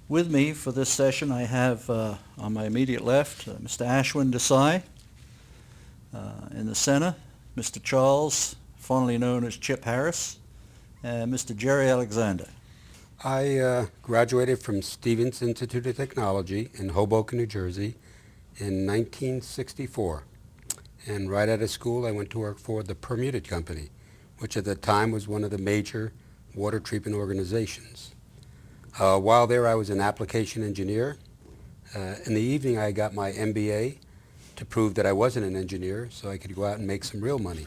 With me for this session, I have on my immediate left Mr. Ashwin Desai. In the center, Mr. Charles, fondly known as Chip Harris, and Mr. Gerry Alexander. I graduated from Stevens Institute of Technology in Hoboken, New Jersey in 1964. And right out of school, I went to work for the Permutit company, which at the time was one of the major water treatment organizations. While there, I was an application engineer. In the evening, I got my MBA to prove that I wasn't an engineer, so I could go out and make some real money.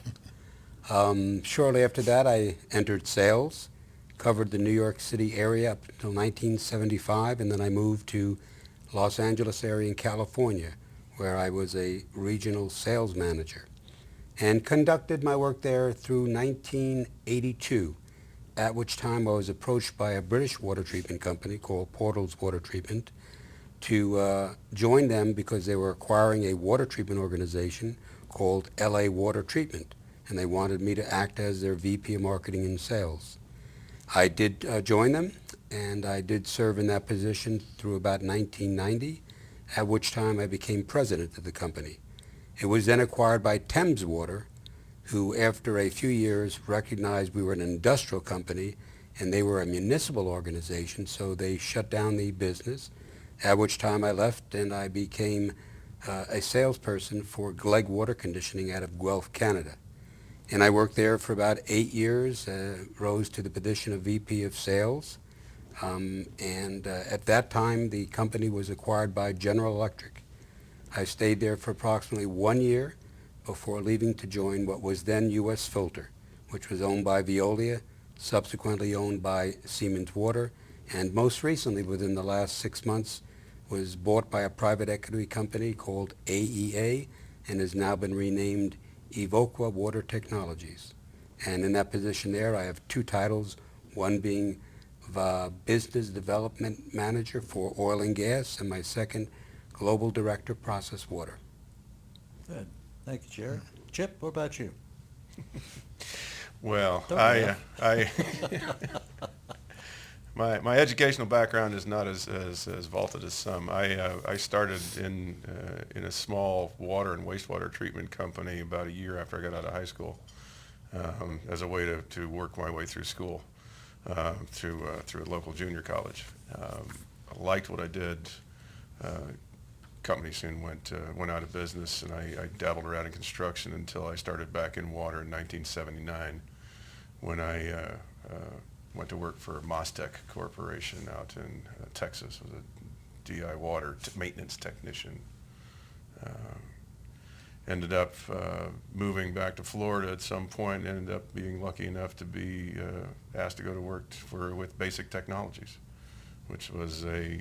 Shortly after that, I entered sales, covered the New York City area up until 1975, and then I moved to Los Angeles area in California, where I was a regional sales manager, and conducted my work there through 1982, at which time I was approached by a British water treatment company called Portals Water Treatment to join them because they were acquiring a water treatment organization called LA Water Treatment, and they wanted me to act as their VP of Marketing and Sales. I did join them, and I did serve in that position through about 1990, at which time I became president of the company. It was then acquired by Thames Water, who after a few years recognized we were an industrial company and they were a municipal organization, so they shut down the business, at which time I left and I became a salesperson for Glegg Water Conditioning out of Guelph, Canada. And I worked there for about 8 years, rose to the position of VP of Sales. At that time, the company was acquired by General Electric. I stayed there for approximately 1 year before leaving to join what was then U.S. Filter, which was owned by Veolia, subsequently owned by Siemens Water, and most recently, within the last 6 months, was bought by a private equity company called AEA and has now been renamed Evoqua Water Technologies. And in that position there, I have two titles, one being Business Development Manager for Oil and Gas, and my second, Global Director, Process Water. Good. Thank you, Gerry. Chip, what about you? Well, Don't my educational background is not as vaulted as some. I started in a small water and wastewater treatment company about a year after I got out of high school, as a way to work my way through school, through a local junior college. I liked what I did. Company soon went out of business, and I dabbled around in construction until I started back in water in 1979, when I went to work for Mostec Corporation out in Texas as a DI water maintenance technician. Ended up moving back to Florida at some point, and ended up being lucky enough to be asked to go to work with Basic Technologies, which was a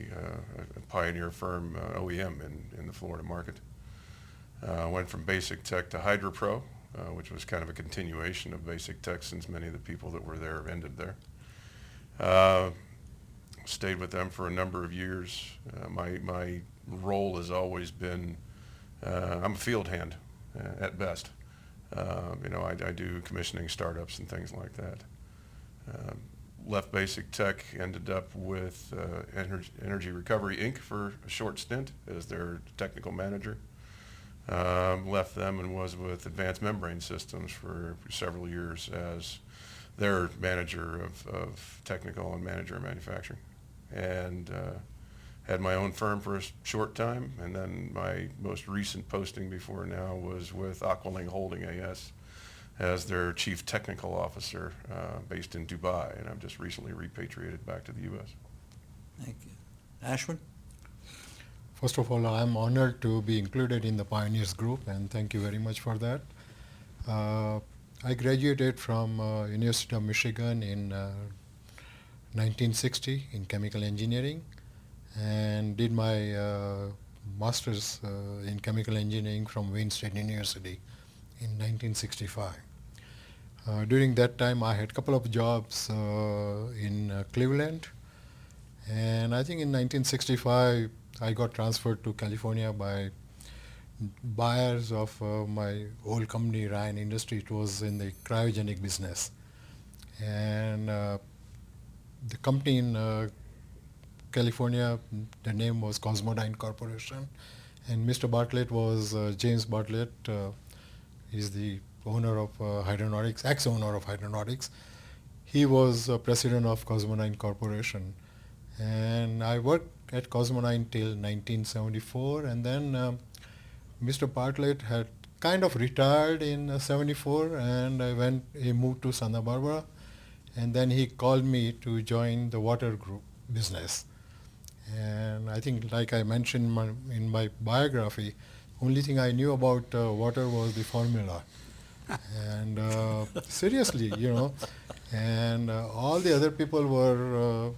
pioneer firm, OEM in the Florida market. Went from Basic Tech to HydroPro, which was kind of a continuation of Basic Tech, since many of the people that were there ended there. Stayed with them for a number of years. My role has always been, I'm a field hand at best. I do commissioning startups and things like that. Left Basic Tech, ended up with Energy Recovery Inc. for a short stint as their technical manager. Left them and was with Advanced Membrane Systems for several years as their manager of technical and manager of manufacturing. And had my own firm for a short time, and then my most recent posting before now was with Aqualink Holding AS as their chief technical officer, based in Dubai, and I've just recently repatriated back to the U.S. Thank you. Ashwin? First of all, I'm honored to be included in the Pioneers group, and thank you very much for that. I graduated from University of Michigan in 1960 in chemical engineering, and did my master's in chemical engineering from Wayne State University in 1965. During that time, I had a couple of jobs in Cleveland, and I think in 1965, I got transferred to California by buyers of my old company, Ryan Industry. It was in the cryogenic business. And the company in California, the name was Cosmodyne Corporation, and Mr. Bartlett was James Bartlett. He's the owner of Hydranautics, ex-owner of Hydranautics. He was president of Cosmodyne Corporation, and I worked at Cosmodyne till 1974, and then Mr. Bartlett had kind of retired in 74, and he moved to Santa Barbara, and then he called me to join the water group business. And I think, like I mentioned in my biography, only thing I knew about water was the formula. And seriously, and all the other people were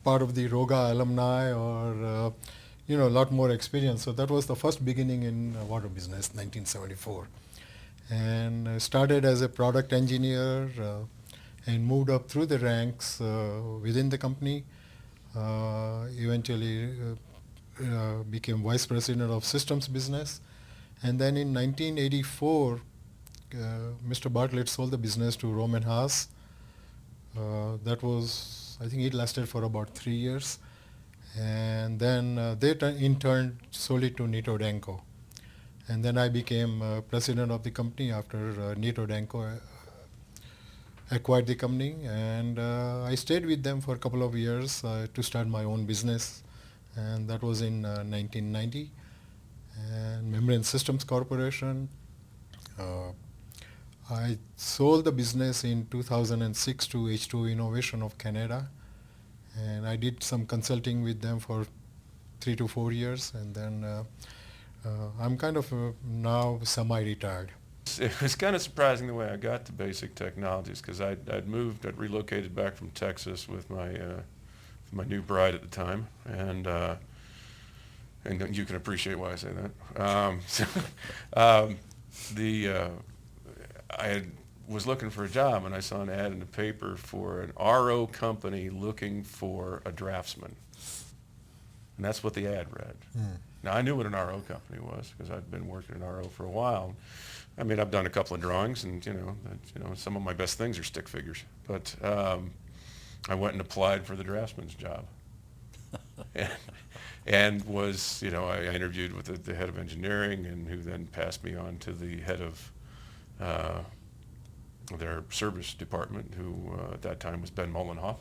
part of the Roga alumni or, a lot more experience. So that was the first beginning in water business, 1974. And I started as a product engineer and moved up through the ranks within the company. Eventually became vice president of systems business. And then in 1984, Mr. Bartlett sold the business to Roman Haas. That was, I think it lasted for about 3 years. And then they in turn sold it to Nito Danko. And then I became president of the company after Nito Danko acquired the company. And I stayed with them for a couple of years to start my own business. And that was in 1990. And Membrane Systems Corporation. I sold the business in 2006 to H2O Innovation of Canada, and I did some consulting with them for 3 to 4 years, and then I'm kind of now semi-retired. It was kind of surprising the way I got to Basic Technologies, because I'd relocated back from Texas with my new bride at the time, and you can appreciate why I say that. I was looking for a job, and I saw an ad in the paper for an RO company looking for a draftsman. And that's what the ad read. Now, I knew what an RO company was because I'd been working in RO for a while. I mean, I've done a couple of drawings, and some of my best things are stick figures. But I went and applied for the draftsman's job, and was, I interviewed with the head of engineering, and who then passed me on to the head of their service department, who at that time was Ben Mullenhoff,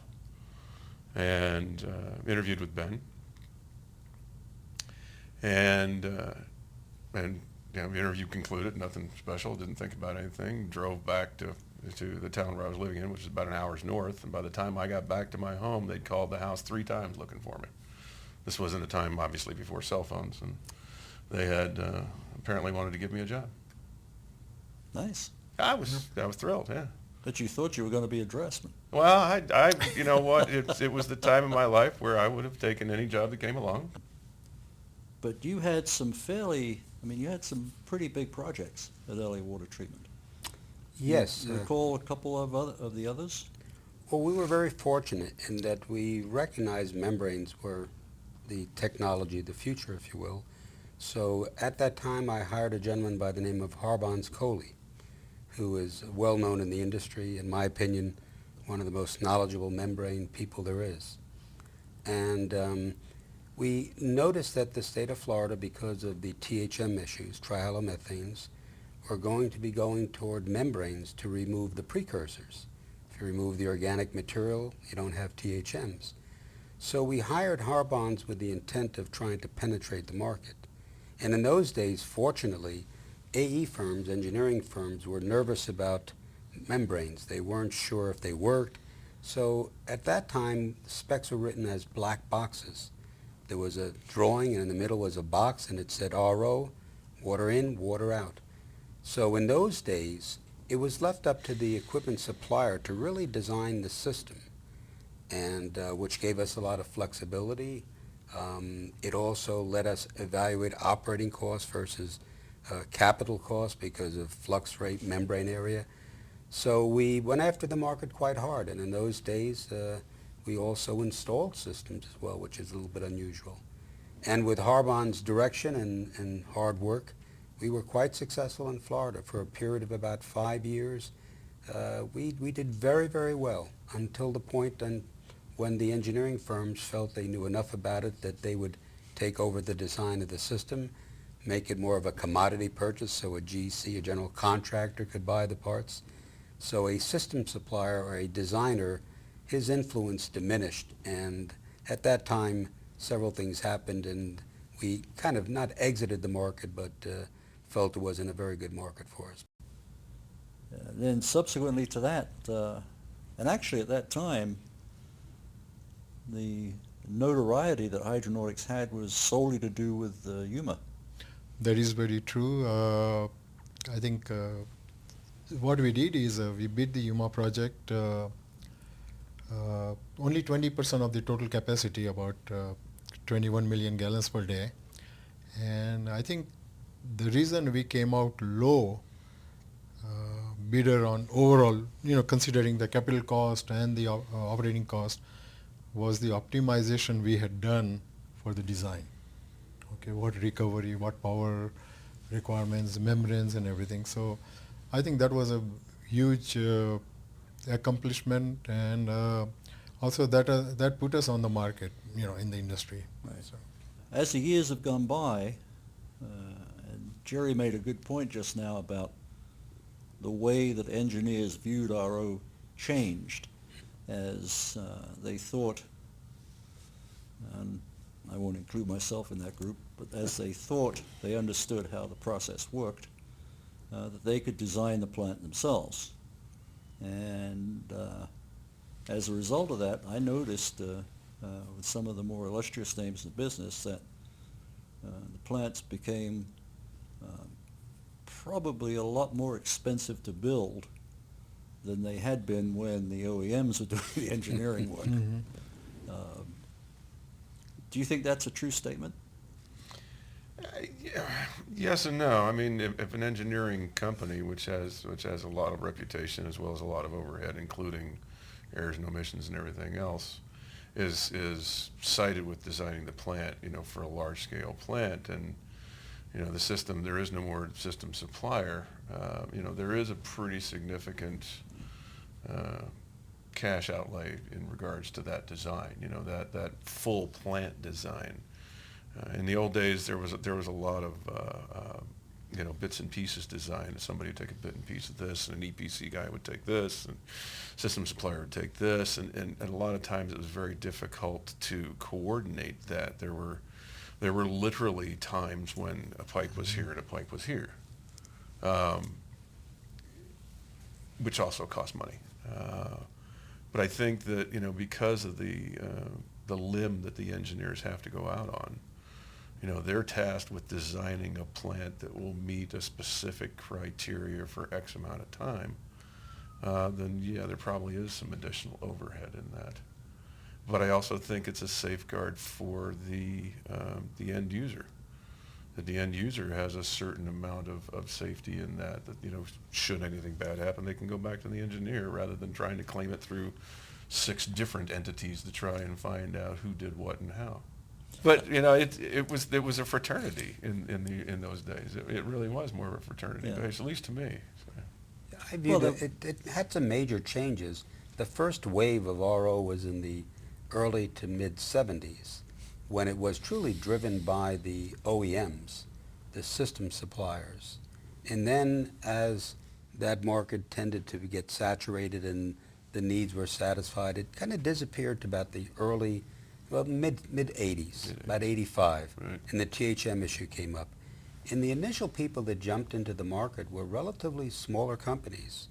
and interviewed with Ben, and the interview concluded, nothing special, didn't think about anything, drove back to the town where I was living in, which is about an hour's north, and by the time I got back to my home, they'd called the house 3 times looking for me. This wasn't a time, obviously, before cell phones, and they had apparently wanted to give me a job. Nice. I was thrilled, yeah. But you thought you were going to be a draftsman. Well, I you know what, it was the time in my life where I would have taken any job that came along. But you had some you had some pretty big projects at LA Water Treatment. Yes. You recall a couple of the others? Well, we were very fortunate in that we recognized membranes were the technology of the future, if you will. So at that time, I hired a gentleman by the name of Harbans Kohli, who is well known in the industry, in my opinion, one of the most knowledgeable membrane people there is. And we noticed that the state of Florida, because of the THM issues, trihalomethanes, were going to be going toward membranes to remove the precursors. If you remove the organic material, you don't have THMs. So we hired Harbans with the intent of trying to penetrate the market. And in those days, fortunately, AE firms, engineering firms, were nervous about membranes. They weren't sure if they worked. So at that time, specs were written as black boxes. There was a drawing, and in the middle was a box, and it said RO, water in, water out. So in those days, it was left up to the equipment supplier to really design the system, and which gave us a lot of flexibility. It also let us evaluate operating costs versus capital costs because of flux rate, membrane area. So we went after the market quite hard, and in those days we also installed systems as well, which is a little bit unusual. And with Harbans' direction and hard work, we were quite successful in Florida for a period of about 5 years. We did very, very well until the point when the engineering firms felt they knew enough about it that they would take over the design of the system, make it more of a commodity purchase so a GC, a general contractor, could buy the parts. So a system supplier or a designer, his influence diminished, and at that time several things happened, and we kind of not exited the market, but felt it wasn't a very good market for us. Then subsequently to that, and actually at that time, the notoriety that Hydranautics had was solely to do with Yuma. That is very true. I think what we did is we bid the Yuma project only 20% of the total capacity, about 21 million gallons per day. And I think the reason we came out low bidder on overall, considering the capital cost and the operating cost, was the optimization we had done for the design. Okay, what recovery, what power requirements, membranes and everything. So I think that was a huge accomplishment, and also that put us on the market, in the industry. Right. So. As the years have gone by, and Gerry made a good point just now about the way that engineers viewed RO changed as they thought, and I won't include myself in that group, but as they thought they understood how the process worked, that they could design the plant themselves. And as a result of that, I noticed with some of the more illustrious names in the business that the plants became probably a lot more expensive to build than they had been when the OEMs were doing the engineering work. Mm-hmm. Do you think that's a true statement? Yes and no. I mean, if an engineering company, which has a lot of reputation as well as a lot of overhead, including errors and omissions and everything else, is cited with designing the plant, for a large scale plant, and the system, there is no more system supplier. There is a pretty significant cash outlay in regards to that design. That full plant design. In the old days, there was a lot of bits and pieces design. Somebody would take a bit and piece of this, and an EPC guy would take this, and system supplier would take this, and a lot of times it was very difficult to coordinate that. There were literally times when a pipe was here and a pipe was here, which also cost money. But I think that because of the limb that the engineers have to go out on, they're tasked with designing a plant that will meet a specific criteria for X amount of time, then yeah, there probably is some additional overhead in that. But I also think it's a safeguard for the end user. That the end user has a certain amount of safety in that should anything bad happen, they can go back to the engineer rather than trying to claim it through 6 different entities to try and find out who did what and how. But it was a fraternity in those days. It really was more of a fraternity base, at least to me. So. I view it had some major changes. The first wave of RO was in the early to mid 70s, when it was truly driven by the OEMs, the system suppliers. And then as that market tended to get saturated and the needs were satisfied, it kind of disappeared to about the mid 80s, about 85, right. And the THM issue came up. And the initial people that jumped into the market were relatively smaller companies,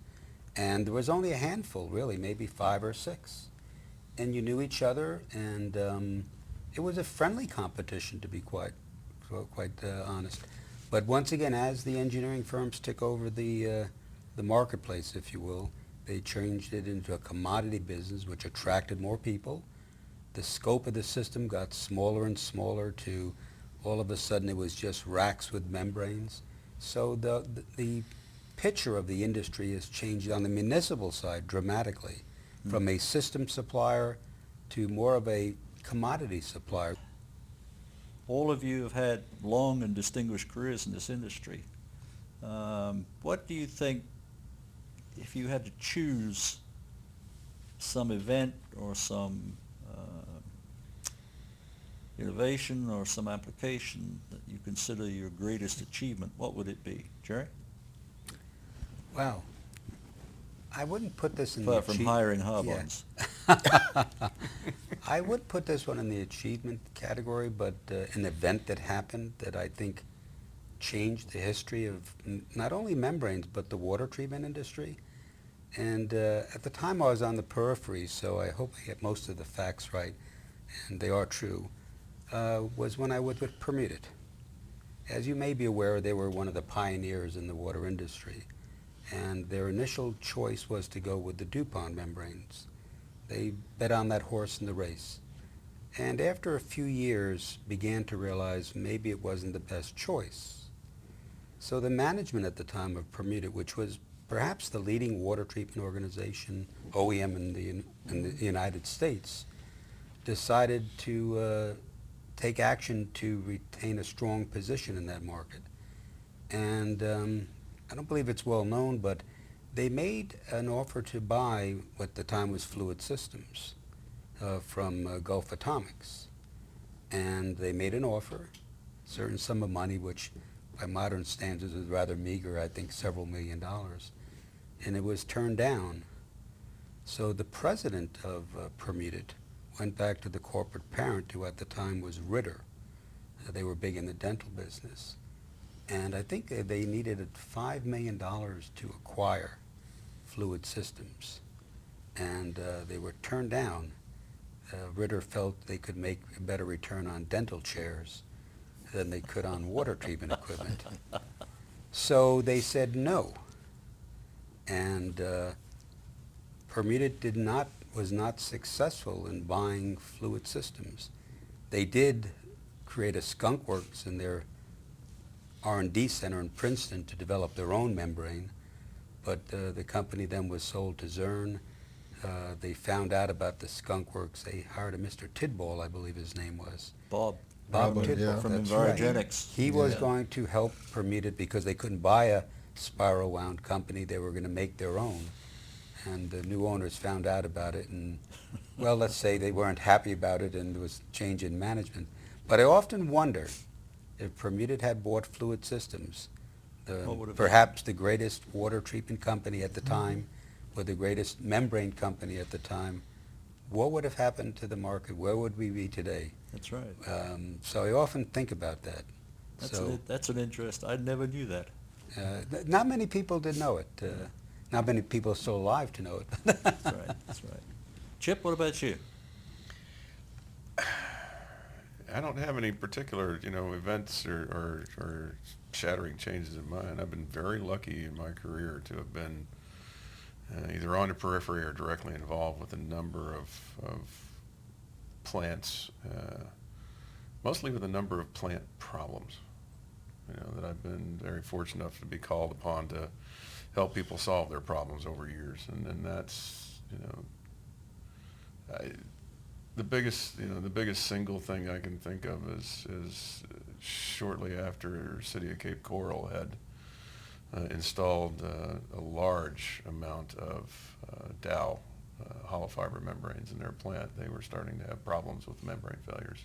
and there was only a handful, really, maybe 5 or 6. And you knew each other, and it was a friendly competition, to be quite honest. But once again, as the engineering firms took over the marketplace, if you will, they changed it into a commodity business, which attracted more people. The scope of the system got smaller and smaller to all of a sudden it was just racks with membranes. So the picture of the industry has changed on the municipal side dramatically, from a system supplier to more of a commodity supplier. All of you have had long and distinguished careers in this industry. What do you think, if you had to choose some event or some innovation or some application that you consider your greatest achievement, what would it be? Gerry? Wow. I wouldn't put this in the Apart from hiring Yeah. Harbons. I would put this one in the achievement category, but an event that happened that I think changed the history of not only membranes, but the water treatment industry. And at the time I was on the periphery, so I hope I get most of the facts right, and they are true, was when I was with Permutit. As you may be aware, they were one of the pioneers in the water industry, and their initial choice was to go with the DuPont membranes. They bet on that horse in the race. And after a few years, began to realize maybe it wasn't the best choice. So the management at the time of Permutit, which was perhaps the leading water treatment organization, OEM in the United States, decided to take action to retain a strong position in that market. And I don't believe it's well known, but they made an offer to buy what at the time was Fluid Systems from Gulf Atomics. And they made an offer, a certain sum of money, which by modern standards is rather meager, I think several $1 million. And it was turned down. So the president of Permutit went back to the corporate parent, who at the time was Ritter. They were big in the dental business. And I think they needed $5 million to acquire Fluid Systems. And they were turned down. Ritter felt they could make a better return on dental chairs than they could on water treatment equipment. So they said no. And Permutit was not successful in buying Fluid Systems. They did create a skunk works in their R&D center in Princeton to develop their own membrane, but the company then was sold to Zurn. They found out about the skunk works. They hired a Mr. Tidball, I believe his name was. Bob. Bob Robert, Tidball, yeah. From that's right. Envirogenics. He was Yeah. going to help Permutit because they couldn't buy a spiral wound company. They were going to make their own. And the new owners found out about it, and, well, let's say they weren't happy about it, and there was change in management. But I often wonder if Permutit had bought Fluid Systems, What would have perhaps the greatest water treatment company at the time, or the greatest membrane company at the time, what would have happened to the market? Where would we be today? That's right. So I often think about that. That's an interest. I never knew that. Not many people did know it. Not many people are still alive to know it. That's right. That's right. Chip, what about you? I don't have any particular, events or shattering changes in mind. I've been very lucky in my career to have been either on the periphery or directly involved with a number of plants, mostly with a number of plant problems. That I've been very fortunate enough to be called upon to help people solve their problems over years, and that's the biggest single thing I can think of is shortly after City of Cape Coral had installed a large amount of Dow hollow fiber membranes in their plant. They were starting to have problems with membrane failures,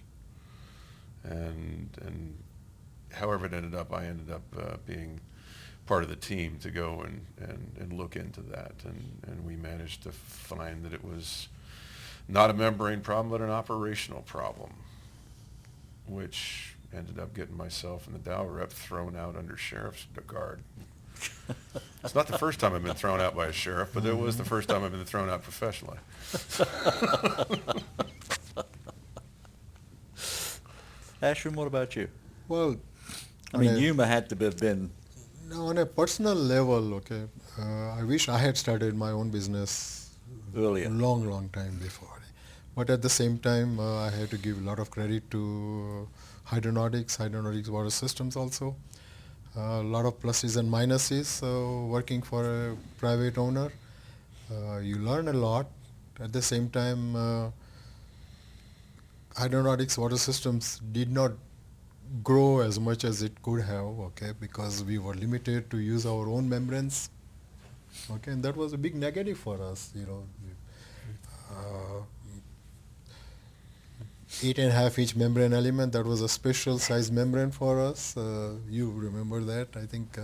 and however it ended up, I ended up being part of the team to go and look into that, and we managed to find that it was not a membrane problem, but an operational problem, which ended up getting myself and the Dow rep thrown out under sheriff's guard. It's not the first time I've been thrown out by a sheriff, but it was the first time I've been thrown out professionally. Ashwin, what about you? Well, I mean, on a- humor had to have been. on a personal level, okay, I wish I had started my own business Earlier. long time before. But at the same time, I have to give a lot of credit to Hydranautics Water Systems also. A lot of pluses and minuses working for a private owner. You learn a lot. At the same time, Hydranautics Water Systems did not grow as much as it could have, okay, because we were limited to use our own membranes, okay, and that was a big negative for us, 8.5-inch membrane element. That was a special size membrane for us. You remember that, I think.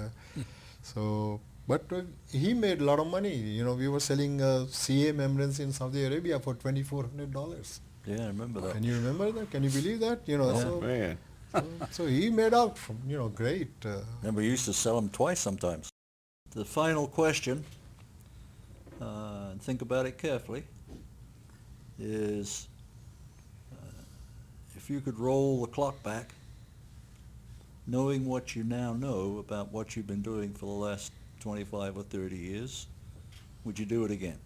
But he made a lot of money. We were selling CA membranes in Saudi Arabia for $2,400. Yeah, I remember that. Can you remember that? Can you believe that? Oh, man. So he made out from, great. And we used to sell them twice sometimes. The final question, and think about it carefully, is if you could roll the clock back, knowing what you now know about what you've been doing for the last 25 or 30 years, would you do it again?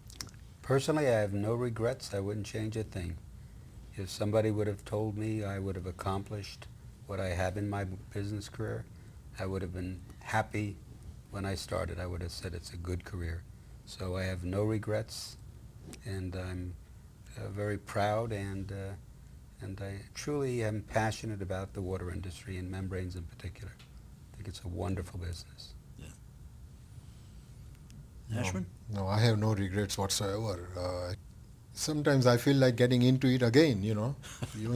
Personally, I have no regrets. I wouldn't change a thing. If somebody would have told me I would have accomplished what I have in my business career, I would have been happy when I started. I would have said it's a good career. So I have no regrets, and I'm very proud, and I truly am passionate about the water industry and membranes in particular. I think it's a wonderful business. Ashwin? No, I have no regrets whatsoever. Sometimes I feel like getting into it again, even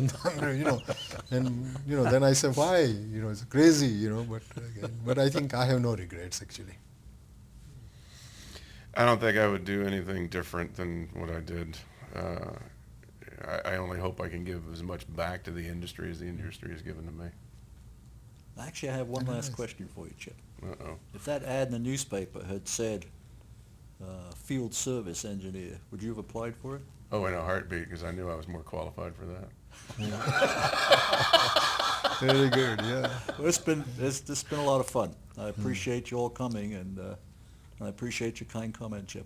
though, and then I say, why? It's crazy, but I think I have no regrets actually. I don't think I would do anything different than what I did. I only hope I can give as much back to the industry as the industry has given to me. Actually, I have one last question for you, Chip. Uh-oh. If that ad in the newspaper had said field service engineer, would you have applied for it? Oh, in a heartbeat, because I knew I was more qualified for that. Very good, yeah. Well, it's been a lot of fun. I appreciate you all coming, and I appreciate your kind comment, Chip.